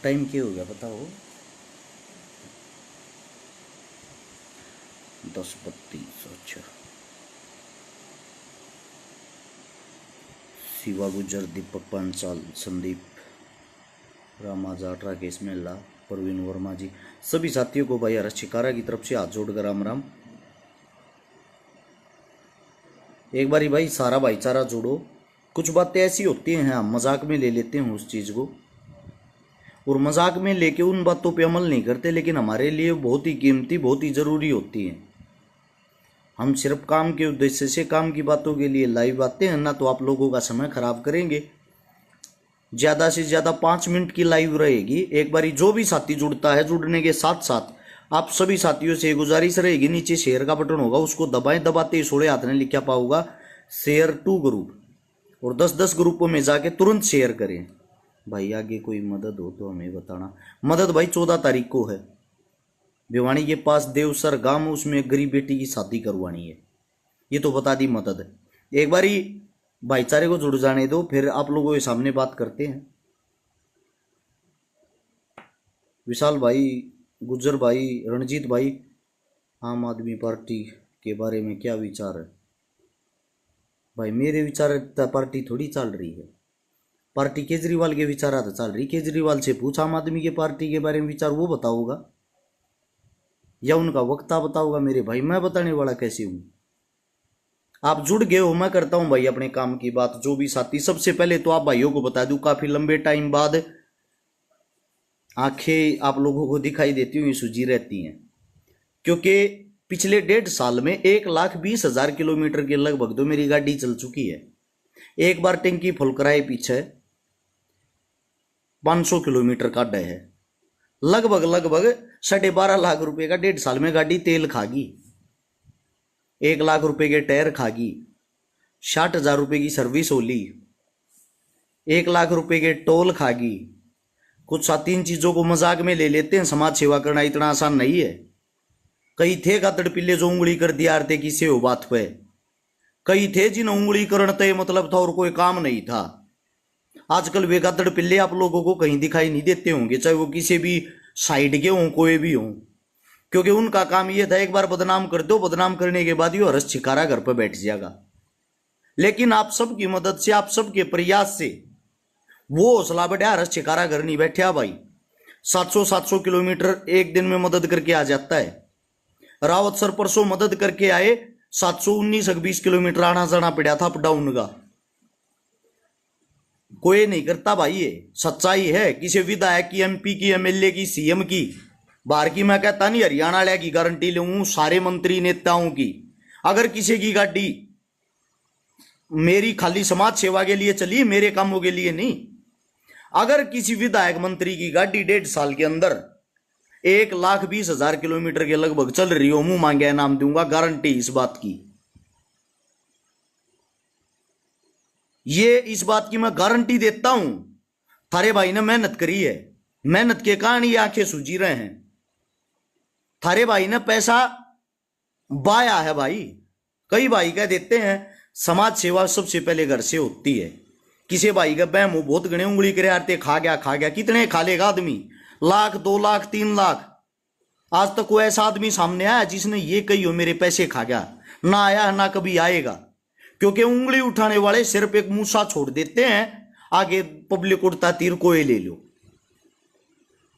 Time क्या हो गया बताओ? 10:32। अच्छा। शिवा गुजर, दीपक पांचाल, संदीप रामा जाट, राकेश मेहला, प्रवीण वर्मा जी, सभी साथियों को भाई हर्ष शिकारा की तरफ से हाथ जोड़कर राम राम। एक बारी भाई सारा भाईचारा जोड़ो। कुछ बातें ऐसी होती हैं हम मजाक में ले लेते हैं उस चीज़ को, और मजाक में लेके उन बातों पे अमल नहीं करते, लेकिन हमारे लिए बहुत ही कीमती, बहुत ही ज़रूरी होती हैं। हम सिर्फ काम के उद्देश्य से, काम की बातों के लिए लाइव आते हैं ना, तो आप लोगों का समय खराब करेंगे। ज़्यादा से ज़्यादा 5 मिनट की लाइव रहेगी। एक बारी जो भी साथी जुड़ता है, जुड़ने के साथ साथ आप सभी साथियों से गुजारिश रहेगी, नीचे शेयर का बटन होगा, उसको दबाएं। दबाते ही सोड़े हाथ ने लिखा पाऊंगा शेयर टू ग्रुप, और 10-10 ग्रुपों में जाके तुरंत शेयर करें। भाई आगे कोई मदद हो तो हमें बताना। मदद भाई 14 तारीख को है, भिवानी के पास देवसर गांव, उसमें गरीब बेटी की शादी करवानी है। ये तो बता दी मदद। एक बारी भाईचारे को जुड़ जाने दो, फिर आप लोगों के सामने बात करते हैं। विशाल भाई, गुज्जर भाई, रणजीत भाई, आम आदमी पार्टी के बारे में क्या विचार है? भाई मेरे विचार पार्टी थोड़ी चल रही है, पार्टी केजरीवाल के विचार तो चल रही। केजरीवाल से पूछ आम आदमी के पार्टी के बारे में विचार, वो बताओगा या उनका वक्ता बताओगा? मेरे भाई मैं बताने वाला कैसे हूं? आप जुड़ गए हो, मैं करता हूं भाई अपने काम की बात। जो भी साथी, सबसे पहले तो आप भाइयों को बता दूं, काफी लंबे टाइम बाद आंखें आप लोगों को दिखाई देती हुई सूजी रहती हैं, क्योंकि पिछले 1.5 साल में 1,20,000 किलोमीटर के लगभग तो मेरी गाड़ी चल चुकी है। एक बार टैंकी फुल कराए पीछे 500 किलोमीटर का डे है। लगभग 12.5 लाख रुपए का 1.5 साल में गाड़ी तेल खागी। 1 लाख रुपए के टायर खागी, 60,000 रुपए की सर्विस होली, 1 लाख रुपए के टोल खागी। कुछ साथी इन चीजों को मजाक में ले लेते हैं। समाज सेवा करना इतना आसान नहीं है। कई थे गादड़ पिल्ले जो उंगली कर दिया आरते किसी हो बात पे। कई थे जिन उंगली करण तय मतलब था और कोई काम नहीं था। आजकल वे गादड़ पिल्ले आप लोगों को कहीं दिखाई नहीं देते होंगे, चाहे वो किसी भी साइड के हों, कोई भी हों, क्योंकि उनका काम ये था एक बार बदनाम कर दो, बदनाम करने के बाद ये हरस छिकारा घर पर बैठ जाएगा। लेकिन आप सबकी मदद से, आप सबके प्रयास से वो हौसला बढ़ा, हरस छिकारा घर नहीं बैठा भाई। 700 किलोमीटर एक दिन में मदद करके आ जाता है। रावत सर परसों मदद करके आए, 719-20 किलोमीटर आना जाना पड़ा था अप डाउन का। कोई नहीं करता भाई, ये सच्चाई है। किसी विधायक की, एमपी की, एमएलए की, सीएम की, बाहर की मैं कहता नहीं, हरियाणा वाले की गारंटी लूं, सारे मंत्री नेताओं की। अगर किसी की गाड़ी मेरी खाली समाज सेवा के लिए चली, मेरे कामों के लिए नहीं, अगर किसी विधायक मंत्री की गाड़ी 1.5 साल के अंदर 1,20,000 किलोमीटर के लगभग चल रही हो, मुंह मांगे नाम दूंगा, गारंटी इस बात की। ये इस बात की मैं गारंटी देता हूं। थारे भाई ने मेहनत करी है, मेहनत के कारण ये आंखें सूजी रहे हैं। थारे भाई ने पैसा बाया है भाई। कई भाई कह देते हैं समाज सेवा सबसे पहले घर से होती है। किसी भाई का बहम हो, बहुत गणे उंगली करे आते, खा गया खा गया। कितने खा लेगा आदमी? 1,00,000, 2,00,000, 3,00,000। आज तक कोई ऐसा आदमी सामने आया जिसने ये कही हो मेरे पैसे खा गया? ना आया, ना कभी आएगा। क्योंकि उंगली उठाने वाले सिर्फ एक मूसा छोड़ देते हैं, आगे पब्लिक उड़ता तीर कोई ले लो।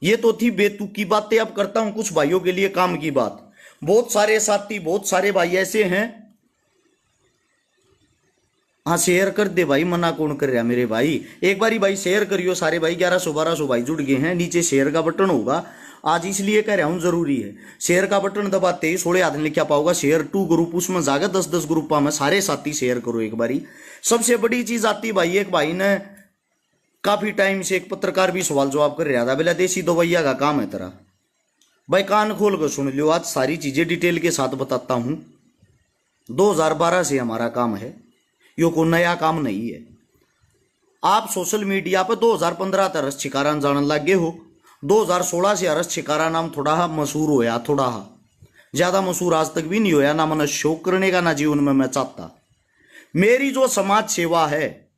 ये तो थी बेतुकी बातें। अब करता हूं कुछ भाइयों के लिए काम की बात। बहुत सारे साथी, बहुत सारे भाई ऐसे हैं। हाँ शेयर कर दे भाई, मना कौन कर रहा मेरे भाई। एक बारी भाई शेयर करियो सारे भाई। 1100-1200 भाई जुड़ गए हैं। नीचे शेयर का बटन होगा, आज इसलिए कह रहा हूं जरूरी है। शेयर का बटन दबाते ही सोड़े हाथ में लिखा पाओगा शेयर टू ग्रुप, उसमें जाकर 10-10 ग्रुप में सारे साथी शेयर करो एक बारी। सबसे बड़ी चीज आती भाई, एक भाई ने काफी टाइम से, एक पत्रकार भी सवाल जवाब कर रहा था, बोला देसी दवाइया का काम है तेरा। भाई कान खोल कर सुन लियो, आज सारी चीजें डिटेल के साथ बताता हूं। 2012 से हमारा काम है, यो कोई नया काम नहीं है। आप सोशल मीडिया पर 2015 तक हरस छिकारा जानन लग गए हो। 2016 से हरस छिकारा नाम थोड़ा मशहूर होया, थोड़ा ज्यादा मशहूर आज तक भी नहीं होया। ना मैंने शौक करने का, ना जीवन में मैं चाहता। मेरी जो समाज सेवा है,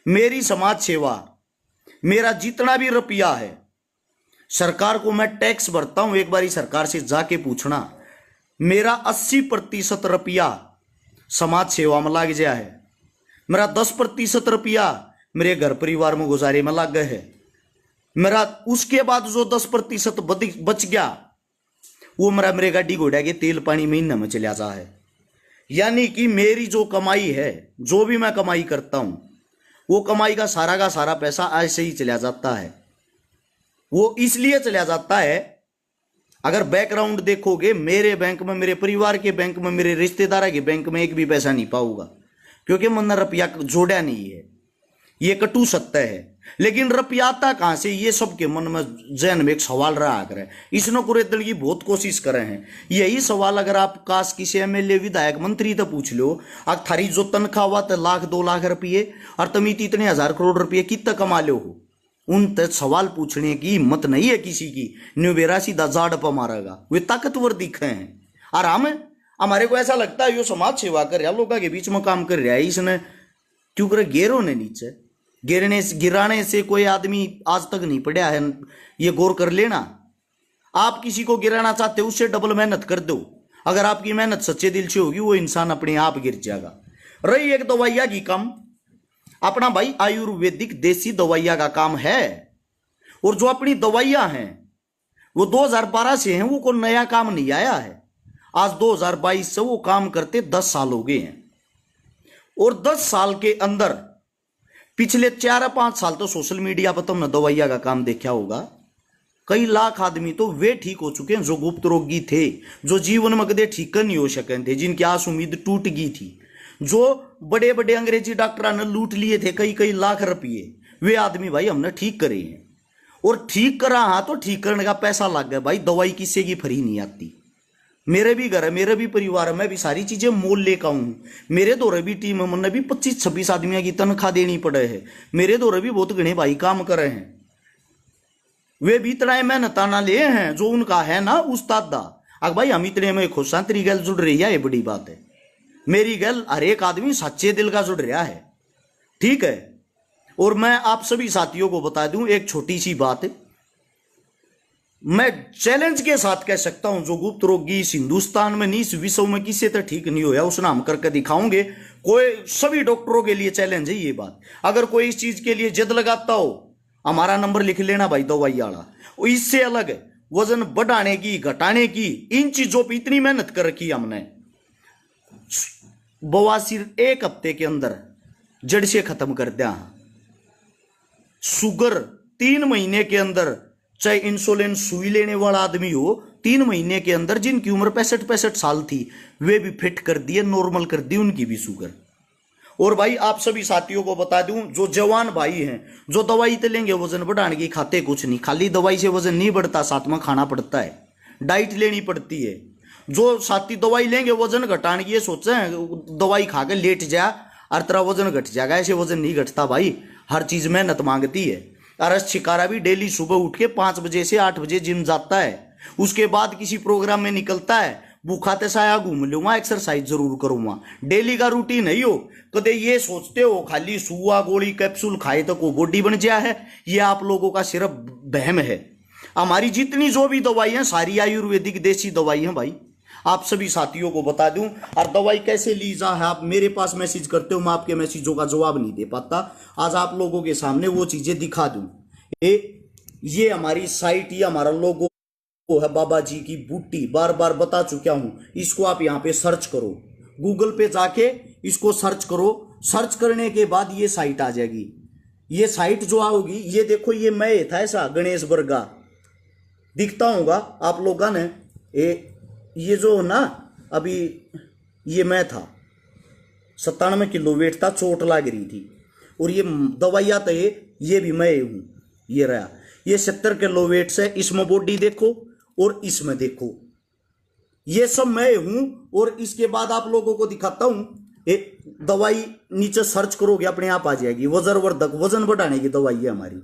मेरी समाज सेवा, मेरा जितना भी रुपया है, सरकार को मैं टैक्स भरता हूं, एक बारी सरकार से जाके पूछना, मेरा 80% रुपया समाज सेवा में लग गया है, मेरा 10% रुपया मेरे घर परिवार में गुजारे में लग गए है, मेरा उसके बाद जो 10% बच गया वो मेरे गाड़ी घोड़ा के तेल पानी महीने में चला जा है। यानी कि मेरी जो कमाई है, जो भी मैं कमाई करता हूं, वो कमाई का सारा पैसा ऐसे ही चला जाता है। वो इसलिए चला जाता है, अगर बैकग्राउंड देखोगे, मेरे बैंक में, मेरे परिवार के बैंक में, मेरे रिश्तेदार के बैंक में एक भी पैसा नहीं पाऊंगा, क्योंकि मैंने रुपया जोड़ा नहीं है। ये कटु सत्य है। लेकिन रुपया आता कहां से, ये सबके मन में, जहन में एक सवाल रहा करे। इसने कुरेदल की बहुत कोशिश करे हैं। यही सवाल अगर आप काश किसी एमएलए, विधायक, मंत्री तो पूछ लो, अगर थारी जो तनख्वाह हुआ तो 1,00,000-2 लाख रुपये और तुम इतने 1,000 करोड़ रुपये कितना कमा लो हो, उन तक सवाल पूछने की हिम्मत नहीं है किसी की। न्यूबेरा सीधा जाड़ पर मारेगा। वे ताकतवर दिखे हैं। और हमारे को ऐसा लगता है यो समाज सेवा कर रहा, लोगों के बीच में काम कर रहा है, इसने क्यों करे गेरो ने नीचे गिराने से कोई आदमी आज तक नहीं पड़ा है। ये गौर कर लेना। आप किसी को गिराना चाहते हो, उससे डबल मेहनत कर दो। अगर आपकी मेहनत सच्चे दिल से होगी, वो इंसान अपने आप गिर जाएगा। रही एक दवाइया की काम, अपना भाई आयुर्वेदिक देसी दवाइया का काम है। और जो अपनी दवाइयां हैं वो 2012 से हैं, वो कोई नया काम नहीं आया है। आज 2022 से वो काम करते 10 साल हो गए हैं। और 10 साल के अंदर पिछले 4-5 साल तो सोशल मीडिया पर तुमने दवाइया का काम देखा होगा। कई लाख आदमी तो वे ठीक हो चुके हैं जो गुप्त रोगी थे, जो जीवन में कदे ठीक नहीं हो सके थे, जिनकी आस उम्मीद टूट गई थी, जो बड़े बड़े अंग्रेजी डॉक्टरों ने लूट लिए थे कई लाख रुपये, वे आदमी भाई हमने ठीक करे हैं। और ठीक करा, हाँ तो ठीक करने का पैसा लग गया भाई। दवाई किसी की फ्री नहीं आती। मेरे भी घर है, मेरे भी परिवार है, मैं भी सारी चीजें मोल लेकर हूं। मेरे दौरे भी टीम है, मैंने भी 25-26 आदमियों की तनख्वाह देनी पड़े है। मेरे दौरे भी बहुत घने भाई काम कर रहे हैं। वे भी इतना मेहनत ना ले हैं जो उनका है ना उस्तादा। अगर भाई हम इतने में खुश हैं, तेरी गल जुड़ रही है, ये बड़ी बात है। मेरी गल हर एक आदमी सच्चे दिल का जुड़ रहा है, ठीक है। और मैं आप सभी साथियों को बता दूं एक छोटी सी बात, मैं चैलेंज के साथ कह सकता हूं, जो गुप्त रोगी इस हिंदुस्तान में नहीं, इस विश्व में किसी तरह ठीक नहीं होया, उसने हम करके दिखाओगे। कोई सभी डॉक्टरों के लिए चैलेंज है ये बात। अगर कोई इस चीज के लिए जिद लगाता हो, हमारा नंबर लिख लेना भाई, दवाई वाला। इससे अलग वजन बढ़ाने की, घटाने की, इन चीजों पर इतनी मेहनत कर रखी हमने। बवासीर 1 हफ्ते के अंदर जड़ से खत्म कर दिया। शुगर 3 महीने के अंदर, चाहे इंसुलिन सुई लेने वाला आदमी हो, 3 महीने के अंदर, जिनकी उम्र 65 साल थी, वे भी फिट कर दिए, नॉर्मल कर दी उनकी भी शुगर। और भाई आप सभी साथियों को बता दूं, जो जवान भाई हैं, जो दवाई तो लेंगे वजन बढ़ाने की, खाते कुछ नहीं, खाली दवाई से वजन नहीं बढ़ता, साथ में खाना पड़ता है, डाइट लेनी पड़ती है। जो साथी दवाई लेंगे वजन घटाने की, ये सोचे दवाई खा के लेट जा और तेरा वजन घट जाएगा, ऐसे वजन नहीं घटता भाई। हर चीज मेहनत मांगती है। अरस शिकारा भी डेली सुबह उठ के 5 बजे से 8 बजे जिम जाता है, उसके बाद किसी प्रोग्राम में निकलता है, भूखा तसाया घूम लूंगा, एक्सरसाइज जरूर करूंगा। डेली का रूटीन है यो। कदे ये सोचते हो खाली सुआ गोली कैप्सूल खाए तो को बॉडी बन जाए है, ये आप लोगों का सिर्फ बहम है। हमारी जितनी जो भी दवाई है सारी आयुर्वेदिक देसी दवाई है भाई। आप सभी साथियों को बता दूं, और दवाई कैसे ली जा है, आप मेरे पास मैसेज करते हो, मैं आपके मैसेजों का जवाब नहीं दे पाता। आज आप लोगों के सामने वो चीजें दिखा दूं। ये हमारी साइट, ये हमारा लोगो है, बाबा जी की बूटी, बार बार बता चुका हूं। इसको आप यहाँ पे सर्च करो, गूगल पे जाके इसको सर्च करो। सर्च करने के बाद ये साइट आ जाएगी। ये साइट जो आओगी, ये देखो, ये मैं था ऐसा गणेश बर्गा दिखता होगा आप लोगों ने। ये जो ना अभी ये मैं था, 97 किलो वेट था, चोट लग रही थी। और ये दवाइयाँ तो ये भी मैं हूँ। ये रहा, ये 70 किलो वेट से, इसमें बॉडी देखो और इसमें देखो, ये सब मैं हूं। और इसके बाद आप लोगों को दिखाता हूं, एक दवाई नीचे सर्च करोगे अपने आप आ जाएगी, वजनवर्धक, वजन बढ़ाने की दवाई है हमारी।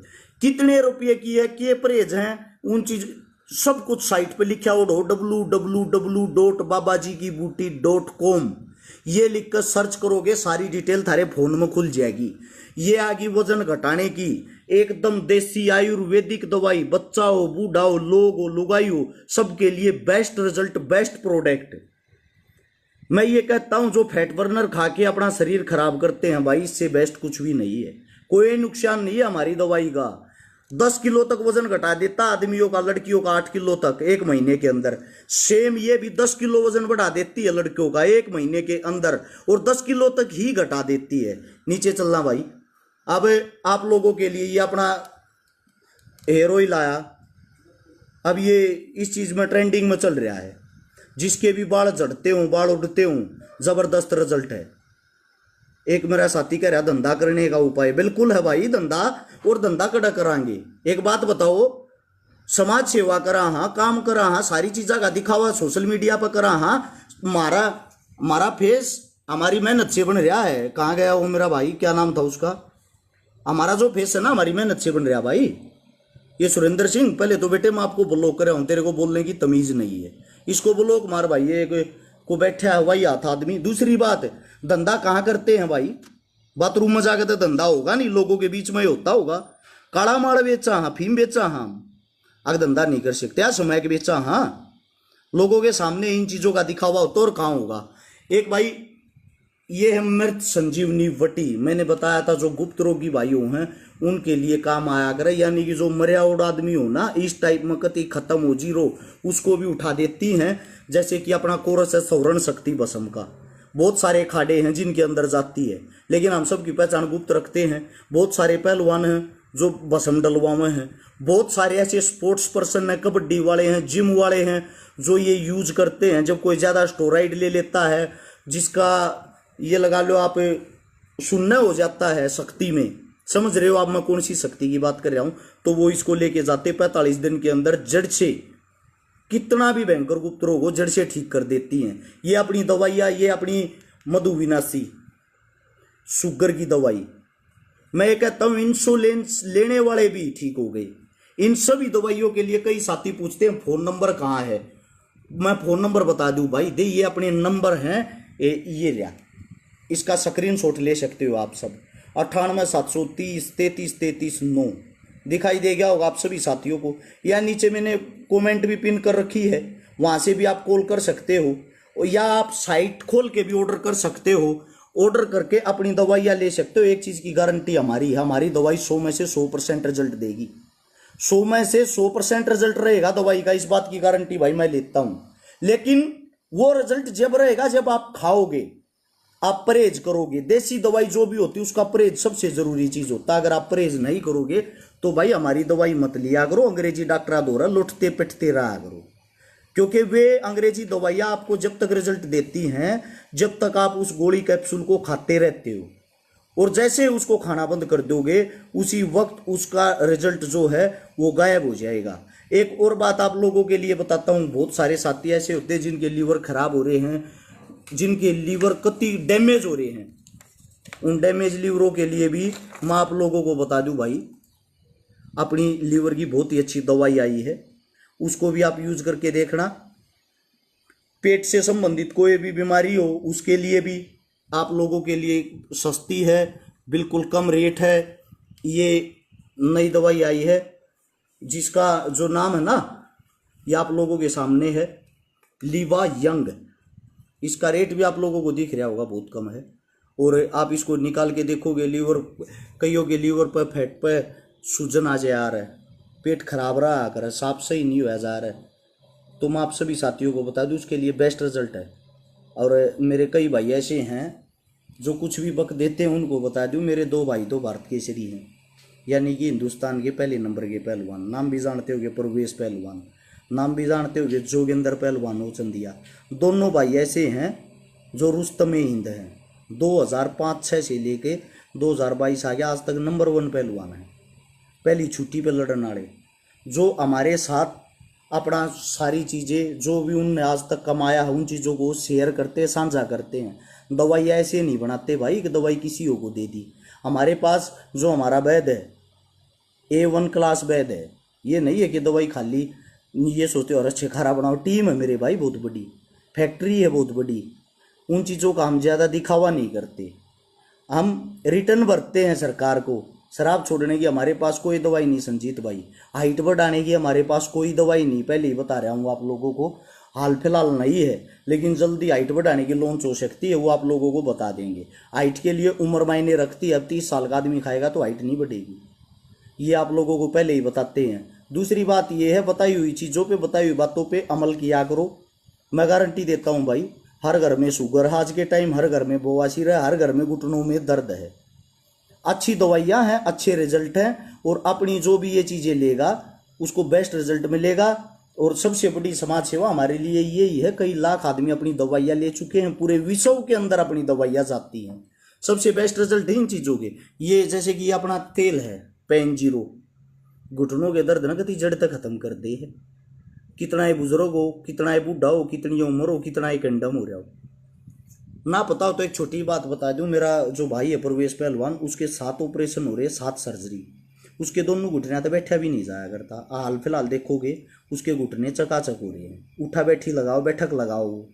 कितने रुपये की है, क्या परहेज हैं, उन चीज सब कुछ साइट पे लिखा हो। www.babajikibooty.com ये लिखकर सर्च करोगे, सारी डिटेल थारे फोन में खुल जाएगी। ये आगे वजन घटाने की, एकदम देसी आयुर्वेदिक दवाई, बच्चा हो, बूढ़ा हो, लोग हो, लुगाई हो, सबके लिए बेस्ट रिजल्ट, बेस्ट प्रोडक्ट। मैं ये कहता हूं जो फैट बर्नर खा के अपना शरीर खराब करते हैं भाई, इससे बेस्ट कुछ भी नहीं है। कोई नुकसान नहीं है हमारी दवाई का। 10 किलो तक वजन घटा देता आदमियों का, लड़कियों का 8 किलो तक 1 महीने के अंदर। सेम ये भी 10 किलो वजन बढ़ा देती है लड़कियों का 1 महीने के अंदर, और 10 किलो तक ही घटा देती है। नीचे चलना भाई। अब आप लोगों के लिए ये अपना हेयर ऑयल आया, अब ये इस चीज में ट्रेंडिंग में चल रहा है। जिसके भी बाल झड़ते हों, बाल उड़ते हों, जबरदस्त रिजल्ट है। एक मेरा साथी कह रहा धंधा करने का उपाय, बिल्कुल है भाई धंधा, और धंधा कड़ा करांगे। एक बात बताओ, समाज सेवा करा हाँ, काम करा हाँ, सारी चीजा का दिखावा सोशल मीडिया पर करा हाँ, मारा फेस हमारी मेहनत से बन रहा है। कहाँ गया वो मेरा भाई, क्या नाम था उसका, हमारा जो फेस है ना हमारी मेहनत से बन रहा भाई। ये सुरेंद्र सिंह, पहले तो बेटे मैं आपको ब्लॉक कर रहा हूं, तेरे को बोलने की तमीज नहीं है, इसको ब्लॉक मार भाई। ये को बैठा है वही आता आदमी। दूसरी बात, धंधा कहाँ करते हैं भाई, बाथरूम में जाकर तो धंधा होगा नहीं, लोगों के बीच में ही होता होगा। काला माल बेचा हाँ, फीम बेचा हाँ, अगर धंधा नहीं कर सकते, समय के बेचा हाँ, लोगों के सामने इन चीजों का दिखावा हो तो और कहाँ होगा। एक भाई ये है मृत संजीवनी वटी, मैंने बताया था जो गुप्त रोगी भाइयों हैं उनके लिए काम आया करे, यानी कि जो मरिया उड़ा आदमी हो ना, इस टाइप में कति खत्म हो जीरो, उसको भी उठा देती हैं। जैसे कि अपना कोरस है सौरण शक्ति भस्म का, बहुत सारे खाड़े हैं जिनके अंदर जाती है, लेकिन हम सब की पहचान गुप्त रखते हैं। बहुत सारे पहलवान हैं जो भस्म डलवावे हैं, बहुत सारे ऐसे स्पोर्ट्स पर्सन हैं, कबड्डी वाले हैं, जिम वाले हैं, जो ये यूज करते हैं। जब कोई ज्यादा स्टेरॉइड ले लेता है, जिसका ये लगा लो आप शून्य हो जाता है शक्ति में, समझ रहे हो आप मैं कौन सी शक्ति की बात कर रहा हूं, तो वो इसको लेके जाते 45 दिन के अंदर जड़ से, कितना भी भयंकर गुप्त रोग हो जड़ से ठीक कर देती हैं। ये अपनी दवाइयाँ, ये अपनी मधुविनाशी शुगर की दवाई, मैं ये कहता हूं इंसुलिन लेने वाले भी ठीक हो गए। इन सभी दवाइयों के लिए कई साथी पूछते हैं फोन नंबर कहाँ है, मैं फोन नंबर बता दूं भाई, दे ये अपने नंबर हैं, ये लिया, इसका स्क्रीनशॉट ले सकते हो आप सब। 98 730 33 33 9 दिखाई दे गया होगा आप सभी साथियों को, या नीचे मैंने कमेंट भी पिन कर रखी है, वहां से भी आप कॉल कर सकते हो, या आप साइट खोल के भी ऑर्डर कर सकते हो। ऑर्डर करके अपनी दवाइयाँ ले सकते हो। एक चीज की गारंटी हमारी है, हमारी दवाई 100 में से 100% रिजल्ट देगी, 100 में से 100% रिजल्ट रहेगा दवाई का, इस बात की गारंटी भाई मैं लेता हूं। लेकिन वो रिजल्ट जब रहेगा जब आप खाओगे, आप परहेज करोगे। देसी दवाई जो भी होती है उसका परहेज सबसे जरूरी चीज होता है। अगर आप परहेज नहीं करोगे तो भाई हमारी दवाई मत लिया करो, अंग्रेजी डॉक्टर द्वारा लुटते पिटते रहा करो, क्योंकि वे अंग्रेजी दवाइयां आपको जब तक रिजल्ट देती हैं जब तक आप उस गोली कैप्सूल को खाते रहते हो, और जैसे उसको खाना बंद कर दोगे उसी वक्त उसका रिजल्ट जो है वो गायब हो जाएगा। एक और बात आप लोगों के लिए बताता हूं, बहुत सारे साथी ऐसे होते हैं जिनके लीवर खराब हो रहे हैं, जिनके लीवर कति डैमेज हो रहे हैं, उन डैमेज लीवरों के लिए भी मैं आप लोगों को बता दूं भाई, अपनी लीवर की बहुत ही अच्छी दवाई आई है, उसको भी आप यूज करके देखना। पेट से संबंधित कोई भी बीमारी हो उसके लिए भी आप लोगों के लिए सस्ती है, बिल्कुल कम रेट है। ये नई दवाई आई है जिसका जो नाम है ना, ये आप लोगों के सामने है, लीवा यंग। इसका रेट भी आप लोगों को दिख रहा होगा, बहुत कम है, और आप इसको निकाल के देखोगे, लीवर, कईयों के लीवर पर फैट पर सूजन आ जा रहा है, पेट खराब रहा कर, साफ सही नहीं हुआ जा रहा है, तो मैं आप सभी साथियों को बता दूं उसके लिए बेस्ट रिजल्ट है। और मेरे कई भाई ऐसे हैं जो कुछ भी बक देते हैं, उनको बता दूं मेरे 2 भाई तो भारत केसरी हैं, यानी कि हिंदुस्तान के पहले नंबर के पहलवान। नाम भी जानते होगे प्रवेश पहलवान, नाम भी जानते होगे जोगिंदर पहलवान हो चंदिया। दोनों भाई ऐसे हैं जो रुस्तमे हिंद हैं, 2005-6 से लेके 2022 आ गया आज तक नंबर 1 पहलवान है, पहली छुट्टी पे लड़ने वाले, जो हमारे साथ अपना सारी चीज़ें जो भी उनने आज तक कमाया है उन चीज़ों को शेयर करते हैं, साझा करते हैं। दवाई ऐसे नहीं बनाते भाई कि दवाई किसी को दे दी। हमारे पास जो हमारा वैद्य है A1 क्लास वैद्य है, ये नहीं है कि दवाई खाली ये सोचते हो और अच्छे खारा बनाओ। टीम है मेरे भाई बहुत बड़ी, फैक्ट्री है बहुत बड़ी, उन चीज़ों का हम ज़्यादा दिखावा नहीं करते। हम रिटर्न भरते हैं सरकार को, शराब छोड़ने की हमारे पास कोई दवाई नहीं संजीत भाई, हाइट बढ़ाने की हमारे पास कोई दवाई नहीं, पहले ही बता रहा हूँ आप लोगों को, हाल फिलहाल नहीं है, लेकिन जल्दी हाइट बढ़ाने की लॉन्च हो सकती है, वो आप लोगों को बता देंगे। हाइट के लिए उम्र मायने रखती है, अब 30 साल का आदमी खाएगा तो हाइट नहीं बढ़ेगी, ये आप लोगों को पहले ही बताते हैं। दूसरी बात ये है, बताई हुई चीज़ों पे बताई हुई बातों पे अमल किया करो। मैं गारंटी देता हूँ भाई, हर घर में शुगर है आज के टाइम, हर घर में बवासीर है, हर घर में घुटनों में दर्द है। अच्छी दवाइयाँ हैं, अच्छे रिजल्ट हैं, और अपनी जो भी ये चीज़ें लेगा उसको बेस्ट रिजल्ट मिलेगा। और सबसे बड़ी समाज सेवा हमारे लिए यही है, कई लाख आदमी अपनी दवाइयाँ ले चुके हैं, पूरे विश्व के अंदर अपनी दवाइयाँ जाती हैं, सबसे बेस्ट रिजल्ट है इन चीज़ों के। ये जैसे कि अपना तेल है पेन जीरो, घुटनों के दर्द न कति जड़ तक खत्म कर दे है। कितना ही बुजुर्ग हो, कितना ही बूढ़ा हो, कितनी उम्र हो, कितना ही कंडम हो रहा हो, ना पता हो तो एक छोटी बात बता दूं, मेरा जो भाई है प्रवेश पहलवान, उसके 7 ऑपरेशन हो रहे, 7 सर्जरी, उसके दोनों घुटने तो बैठा भी नहीं जाया करता। हाल फिलहाल देखोगे उसके घुटने चकाचक हो रहे हैं, उठा बैठी लगाओ, बैठक लगाओ,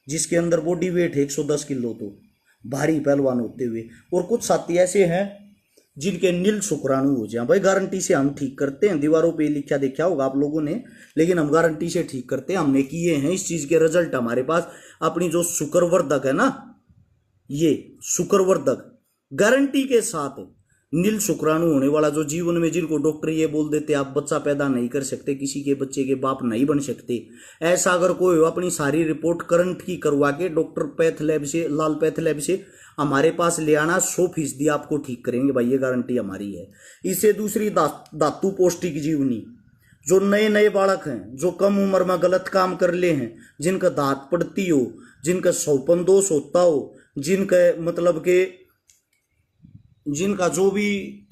जिसके अंदर बॉडी वेट है 110 किलो, तो भारी पहलवान होते हुए। और कुछ साथी ऐसे हैं जिनके नील शुक्राणु हो जाए, भाई गारंटी से हम ठीक करते हैं, दीवारों पे लिखा देखा होगा आप लोगों ने, लेकिन हम गारंटी से ठीक करते हैं, हमने किए हैं इस चीज के रिजल्ट हमारे पास। अपनी जो शुक्रवर्धक है ना, ये शुक्रवर्धक गारंटी के साथ नील शुक्राणु होने वाला, जो जीवन में जिनको डॉक्टर ये बोल देते आप बच्चा पैदा नहीं कर सकते, किसी के बच्चे के बाप नहीं बन सकते, ऐसा अगर कोई हो, अपनी सारी रिपोर्ट करंट की करवा के डॉक्टर पैथ लैब से, लाल पैथ लैब से हमारे पास ले आना, 100% आपको ठीक करेंगे भाई, ये गारंटी हमारी है। इससे दूसरी धातु पौष्टिक जीवनी, जो नए नए बालक हैं, जो कम उम्र में गलत काम कर ले हैं, जिनका दांत पड़ती हो, जिनका सौपन दोष होता हो, जिनका मतलब के जिनका जो भी,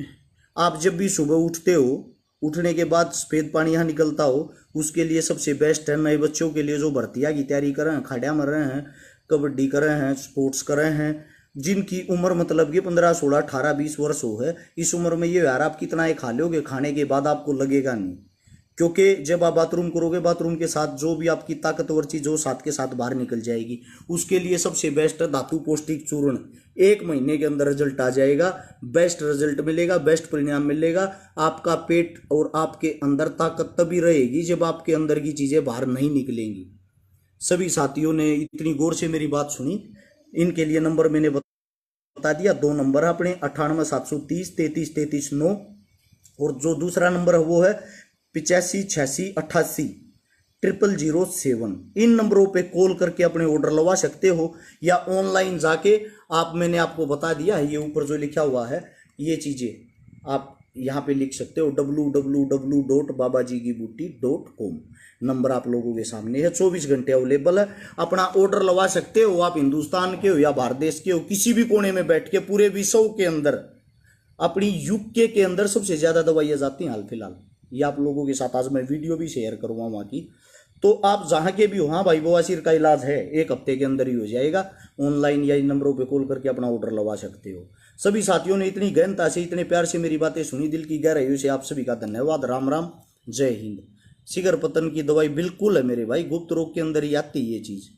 आप जब भी सुबह उठते हो, उठने के बाद सफेद पानी यहाँ निकलता हो, उसके लिए सबसे बेस्ट है। नए बच्चों के लिए जो भर्तियाँ की तैयारी कर रहे हैं, खाड़िया मर रहे हैं, कबड्डी कर रहे हैं, स्पोर्ट्स कर रहे हैं, जिनकी उम्र मतलब कि 15, 16, 18, 20 वर्ष हो है, इस उम्र में ये यार आप कितना ही खा लोगे, खाने के बाद आपको लगेगा नहीं, क्योंकि जब आप बाथरूम करोगे, बाथरूम के साथ जो भी आपकी ताकतवर चीज जो साथ के साथ बाहर निकल जाएगी। उसके लिए सबसे बेस्ट है धातु पौष्टिक चूर्ण, 1 महीने के अंदर रिजल्ट आ जाएगा, बेस्ट रिजल्ट मिलेगा, बेस्ट परिणाम मिलेगा। आपका पेट और आपके अंदर ताकत तभी रहेगी जब आपके अंदर की चीजें बाहर नहीं निकलेंगी। सभी साथियों ने इतनी गौर से मेरी बात सुनी, इनके लिए नंबर मैंने बता दिया, 2 नंबर है अपने, 98 730 33 33 9, और जो दूसरा नंबर है वो है 85 86 88 0007। इन नंबरों पे कॉल करके अपने ऑर्डर लगा सकते हो, या ऑनलाइन जाके आप, मैंने आपको बता दिया है, ये ऊपर जो लिखा हुआ है ये चीज़ें आप यहाँ पे लिख सकते हो, www.babajigibooty.com। नंबर आप लोगों के सामने है, 24 घंटे अवेलेबल है, अपना ऑर्डर लगा सकते हो। आप हिंदुस्तान के हो या भारत देश के हो, किसी भी कोने में बैठ के, पूरे विश्व के अंदर, अपनी यूके के अंदर सबसे ज़्यादा दवाइयाँ जाती हैं हाल फिलहाल। ये आप लोगों के साथ आज मैं वीडियो भी शेयर करूँगा वहाँ की, तो आप जहाँ के भी हो, हाँ भाई बवासीर का इलाज है, 1 हफ्ते के अंदर ही हो जाएगा। ऑनलाइन या इन नंबरों पे कॉल करके अपना ऑर्डर लगा सकते हो। सभी साथियों ने इतनी गहनता से, इतने प्यार से मेरी बातें सुनी, दिल की गहराइयों से आप सभी का धन्यवाद। राम राम, जय हिंद। शिगर पतन की दवाई बिल्कुल है मेरे भाई, गुप्त रोग के अंदर ही आती है ये चीज़।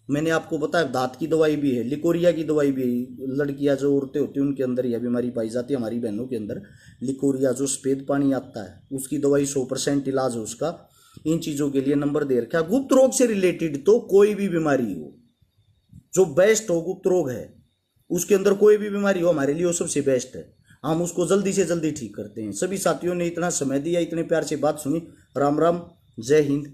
मैंने आपको बताया दांत की दवाई भी है, लिकोरिया की दवाई भी है, लड़कियां जो औरतें होती हैं उनके अंदर यह बीमारी पाई जाती है, हमारी बहनों के अंदर लिकोरिया जो सफेद पानी आता है, उसकी दवाई 100% इलाज है उसका। इन चीज़ों के लिए नंबर दे रखा है। गुप्त रोग से रिलेटेड तो कोई भी बीमारी हो, जो बेस्ट हो, गुप्त रोग है उसके अंदर कोई भी बीमारी हो, हमारे लिए वो सबसे बेस्ट है, हम उसको जल्दी से जल्दी ठीक करते हैं। सभी साथियों ने इतना समय दिया, इतने प्यार से बात सुनी। राम राम, जय हिंद।